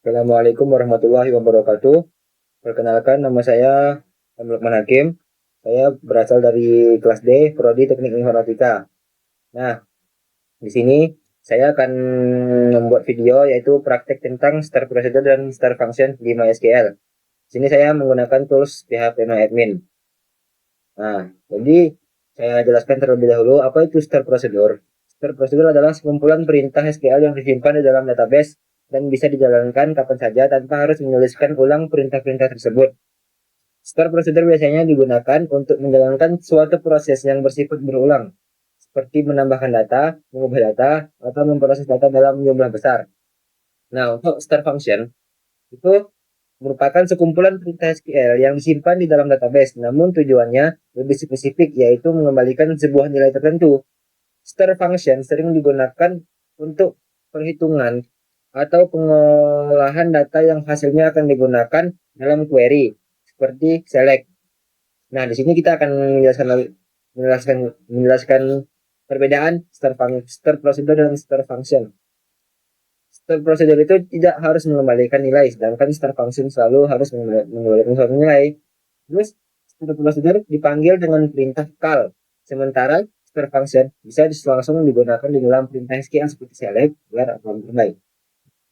Assalamualaikum warahmatullahi wabarakatuh. Perkenalkan, nama saya Lukman Hakim. Saya berasal dari kelas D, Prodi Teknik Informatika. Nah, di sini saya akan membuat video yaitu praktek tentang start procedure dan start function di MySQL. Di sini saya menggunakan tools phpMyAdmin. Nah, jadi saya jelaskan terlebih dahulu apa itu start procedure. Start procedure adalah sekumpulan perintah SQL yang disimpan di dalam database dan bisa dijalankan kapan saja tanpa harus menuliskan ulang perintah-perintah tersebut. Start procedure biasanya digunakan untuk menjalankan suatu proses yang bersifat berulang, seperti menambahkan data, mengubah data, atau memproses data dalam jumlah besar. Nah, untuk start function, itu merupakan sekumpulan perintah SQL yang disimpan di dalam database, namun tujuannya lebih spesifik, yaitu mengembalikan sebuah nilai tertentu. Star function sering digunakan untuk perhitungan atau pengolahan data yang hasilnya akan digunakan dalam query, seperti select. Nah, di sini kita akan menjelaskan perbedaan start procedure dan start function. Start procedure itu tidak harus mengembalikan nilai, sedangkan start function selalu harus mengembalikan suatu nilai. Terus start procedure dipanggil dengan perintah call, sementara start function bisa langsung digunakan di dalam perintah SQL seperti select, where, atau mulai.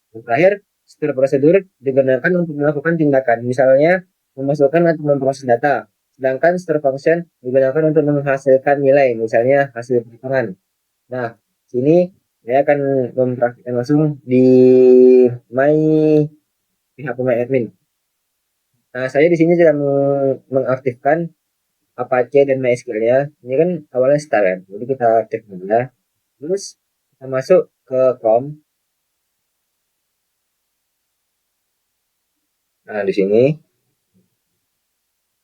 Dan terakhir, start procedure digunakan untuk melakukan tindakan, misalnya memasukkan atau memproses data. Sedangkan start function digunakan untuk menghasilkan nilai, misalnya hasil perhitungan. Nah, sini saya akan mempraktikkan langsung di my pihak pemain admin. Nah, saya di sini sedang mengaktifkan Apache dan MySQL-nya. Ini kan awalnya start kan. Jadi kita aktif dulu ya. Terus kita masuk ke Chrome. Nah, di sini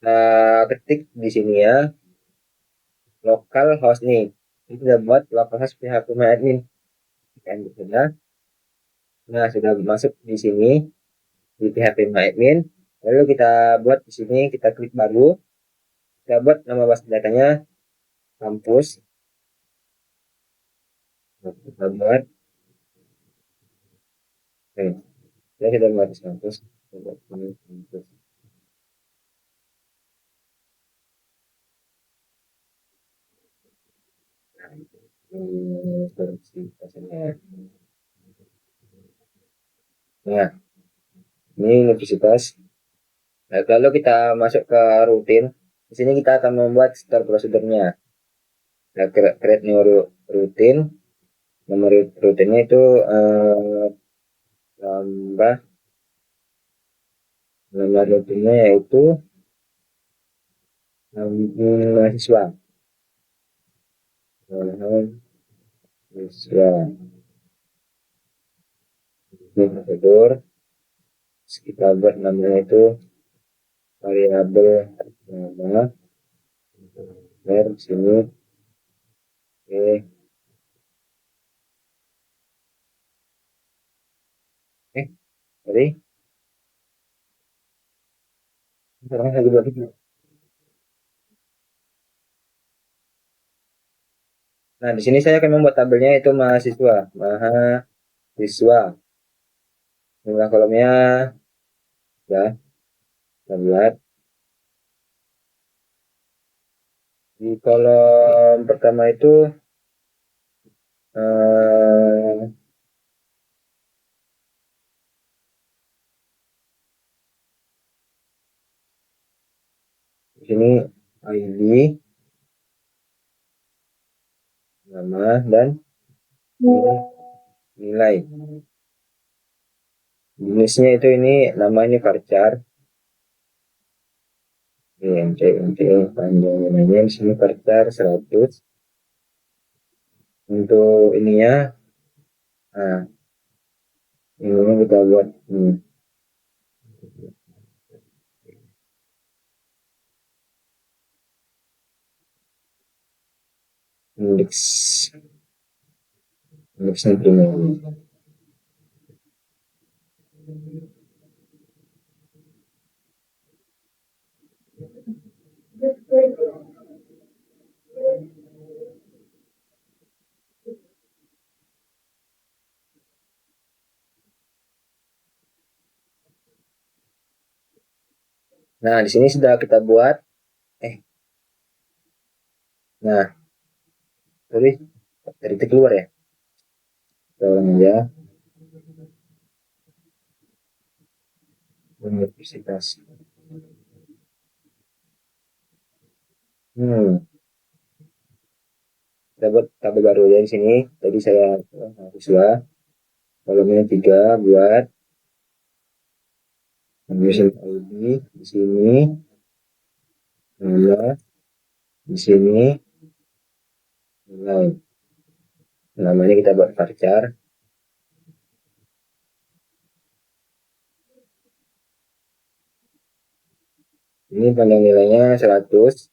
kita ketik di sini ya localhost nih. Ini sudah buat localhost pihak pemain admin. Kan sudah. Nah, sudah masuk di sini di PHP admin. Lalu kita buat di sini, kita klik baru. Kita buat nama base datanya kampus. Kita buat ya kita buat kampus. Kita buat kampus. Nah, ini universitas. Nah, kalau kita masuk ke rutin, di sini kita akan membuat start prosedurnya. Nah, create new rutin. Nomor rutinnya itu tambah nomor rutinnya yaitu mahasiswa. Mahasiswa. Ini prosedur. Kita buat namanya itu variabel nama. Sini. Oke. Jadi sekarang lagi buat itu. Nah, di sini saya akan membuat tabelnya itu mahasiswa. Mahasiswa. Jumlah kolomnya ya, kita buat. Di kolom pertama itu eh, di sini ID, nama, dan nilai. Jenisnya itu ini namanya varchar. NT panjangnya di sini varchar 100. Untuk ininya, nah, ini kita buat indeks indeksnya primer. Nah, di sini sudah kita buat. Nah, sorry, dari itu keluar ya. Kita ulang aja. Universitas. Kita buat tabel baru ya di sini. Tadi saya siswa. Kolomnya 3 buat Ambil ID di sini, nama di sini, nilai. Namanya kita buat varchar. Ini panjang nilainya 100.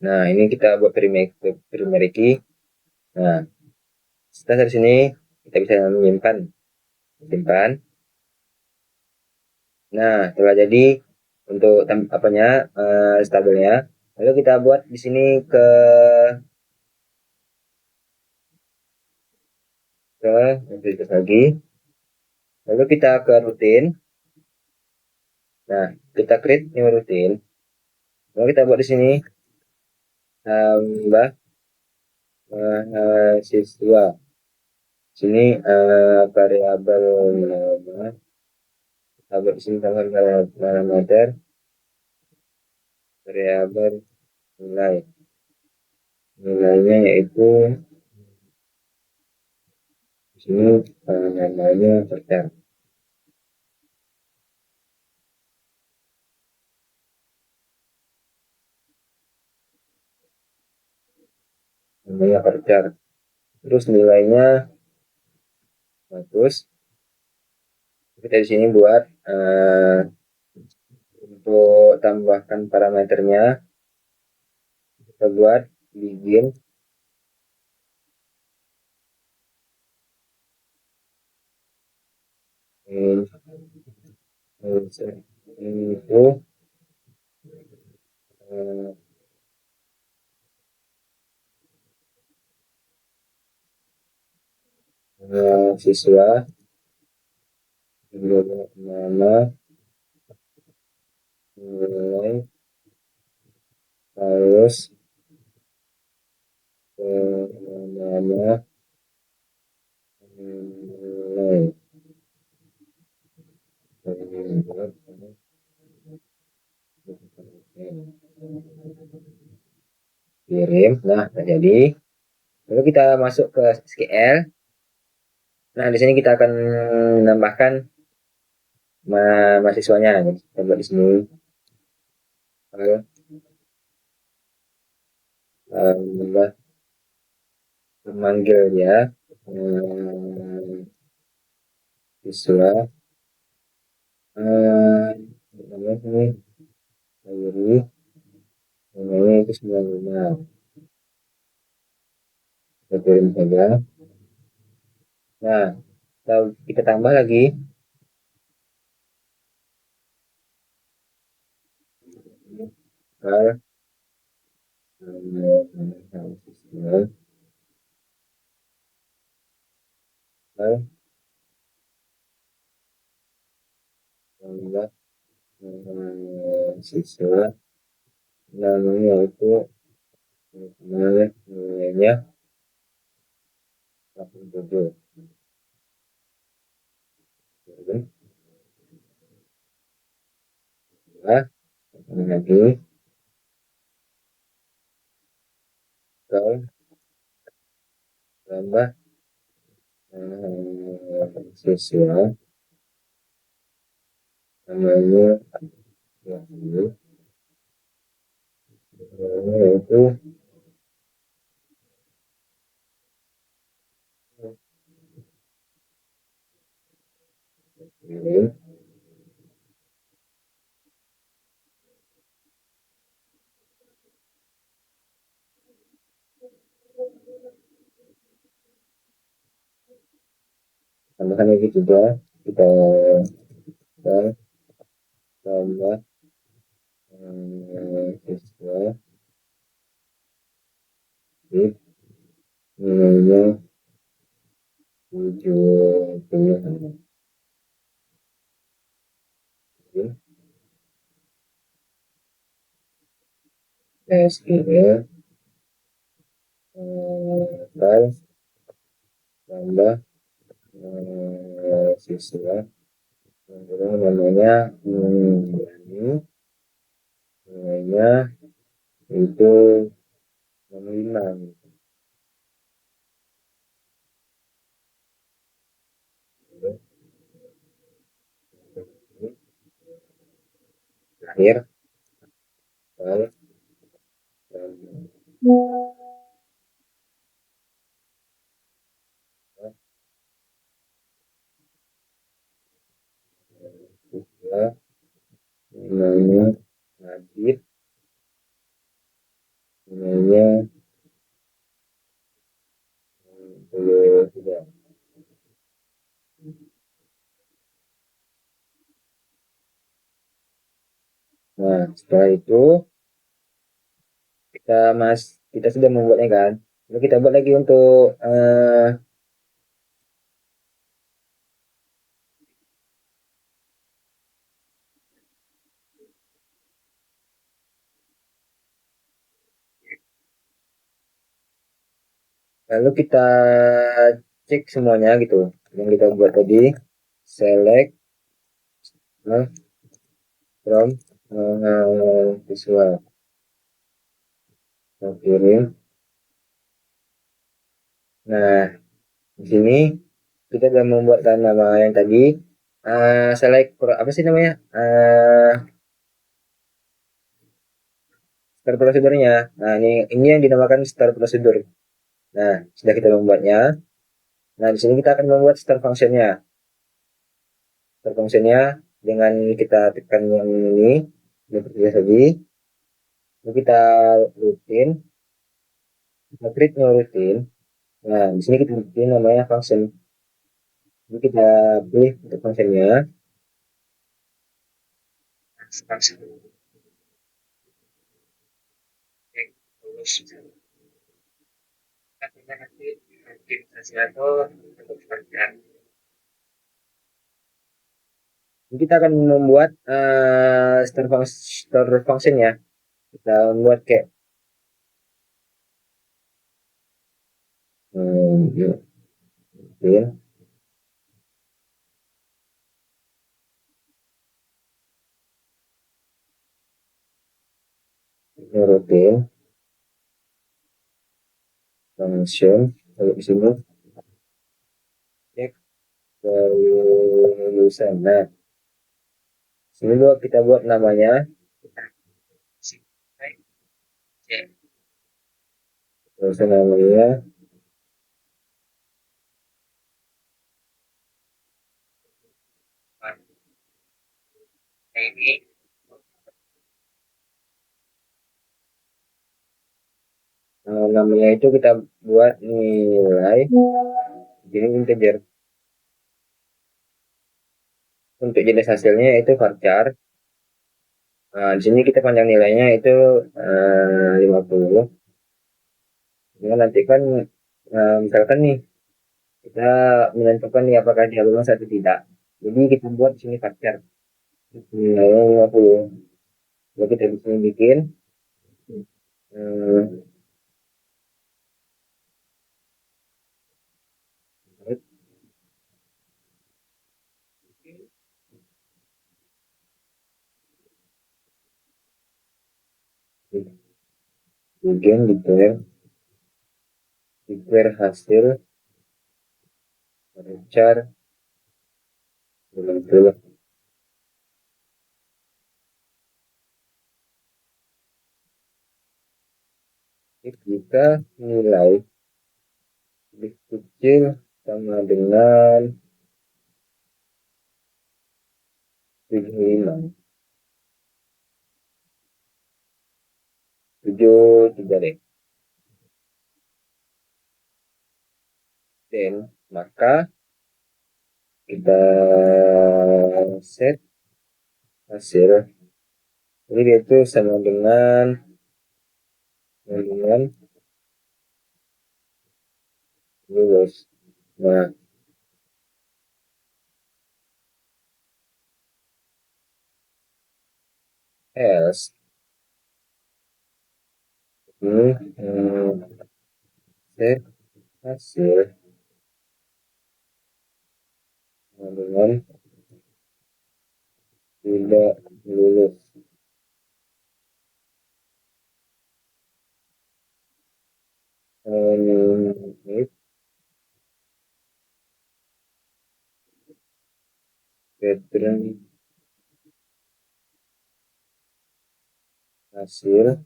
Nah, ini kita buat primary key. Nah, setelah dari sini kita bisa menyimpan. Simpan. Nah, telah jadi untuk apanya tabelnya. Lalu kita buat di sini ke lagi. Lalu kita ke rutin. Nah, kita create new rutin. Lalu kita buat di sini tambah siswa. Sini variabel nama. Kita buat di sini tambah parameter variabel nilai. Nilainya yaitu di sini namanya varchar. Namanya varchar. Terus nilainya bagus. Kita di sini buat untuk tambahkan parameternya. Kita buat begin itu siswa nama nilai harus nama nilai kirim. Nah, jadi lalu kita masuk ke SQL. Nah, di sini kita akan menambahkan mahasiswanya. Kita buat di sini. Memanggil ya siswa namanya ini namanya itu 95. Kita kirim saja. Nah, kita tambah lagi ke siswa namanya itu nilainya 87. Nah, lagi tambah siswa namanya itu ini tambahkan lagi juga kita tambah siswa nilainya 70. SQL file tambah siswa namanya ini namanya itu 65 terakhir file siswa namanya Najib namanya 63. Nah, setelah itu kita sudah membuatnya kan. Lalu kita buat lagi untuk lalu kita cek semuanya gitu yang kita buat tadi, select from visual, kirim. Nah, di sini kita sudah membuat nama yang tadi, select apa sih namanya, start prosedurnya. Nah, ini yang dinamakan start prosedur. Nah, sudah kita membuatnya. Nah, di sini kita akan membuat start functionnya. Start functionnya dengan kita tekan yang ini seperti tadi. Lalu kita rutin, kita create new rutin. Nah, di sini kita bikin namanya function. Jadi kita pilih untuk functionnya. Function. Jadi kita akan membuat start function ya. Kita membuat kayak rutin, rutin function. Kalau di sini cek kelulusan. Nah, sini dulu kita buat namanya. Terus namanya namanya itu kita buat nilai jadi integer. Untuk jenis hasilnya itu varchar. Nah, di sini kita panjang nilainya itu 50. Dengan nanti kan misalkan nih kita menentukan nih apakah dia lulus atau tidak. Jadi kita buat di sini varchar nilainya 50. Jadi kita di sini bikin bikin declare hasil varchar dalam jika nilai lebih kecil sama dengan 75 73 deh. Dan maka kita set hasil jadi itu sama dengan lulus. Nah, else ini cek hasil dengan tidak lulus. Ini veteran hasil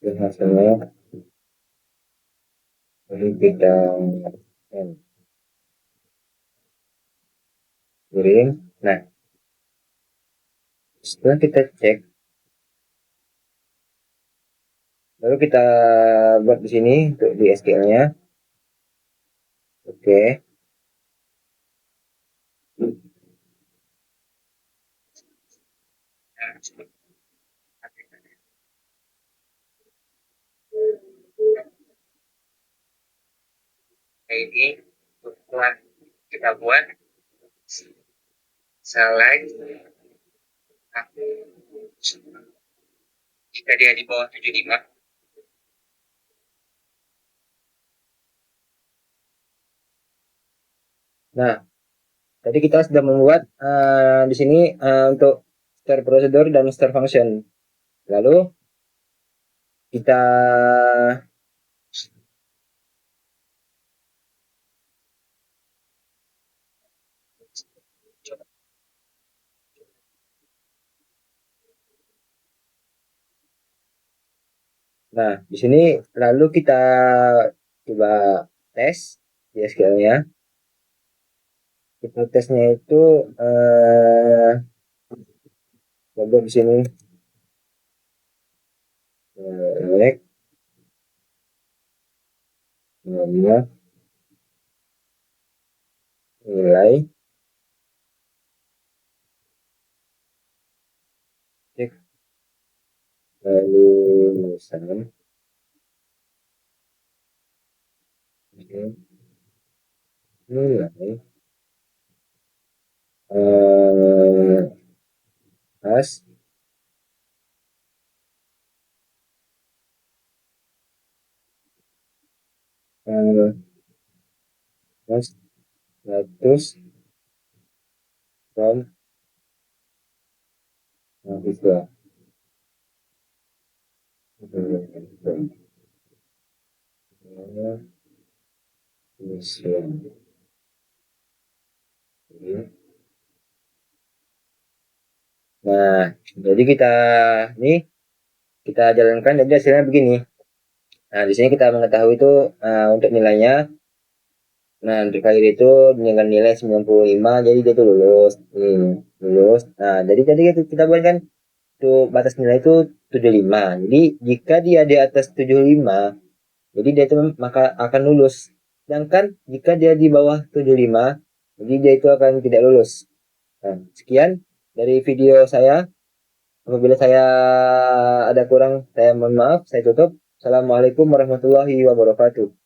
dan hasilnya dari bidang kuring. Nah, setelah kita cek, lalu kita buat di sini untuk di SQL-nya. Oke. Ini setelah kita buat select jika dia di bawah 75. Nah, tadi kita sudah membuat di sini untuk start procedure dan start function. Lalu kita Nah, di sini lalu kita coba tes di SQL-nya. Kita tesnya itu coba di sini cek nilai cek lulusan nilai has has 100 from mahasiswa. Nah, jadi kita nih kita jalankan jadi hasilnya begini. Nah, di sini kita mengetahui itu untuk nilainya. Nah, untuk kali itu dengan nilai 95, jadi dia tuh lulus. Lulus. Nah, jadi tadi kita buat kan tuh batas nilai itu 75. Jadi jika dia di atas 75, jadi dia itu maka akan lulus. Sedangkan jika dia di bawah 75, jadi dia itu akan tidak lulus. Nah, sekian dari video saya. Apabila saya ada kurang, saya mohon maaf. Saya tutup. Assalamualaikum warahmatullahi wabarakatuh.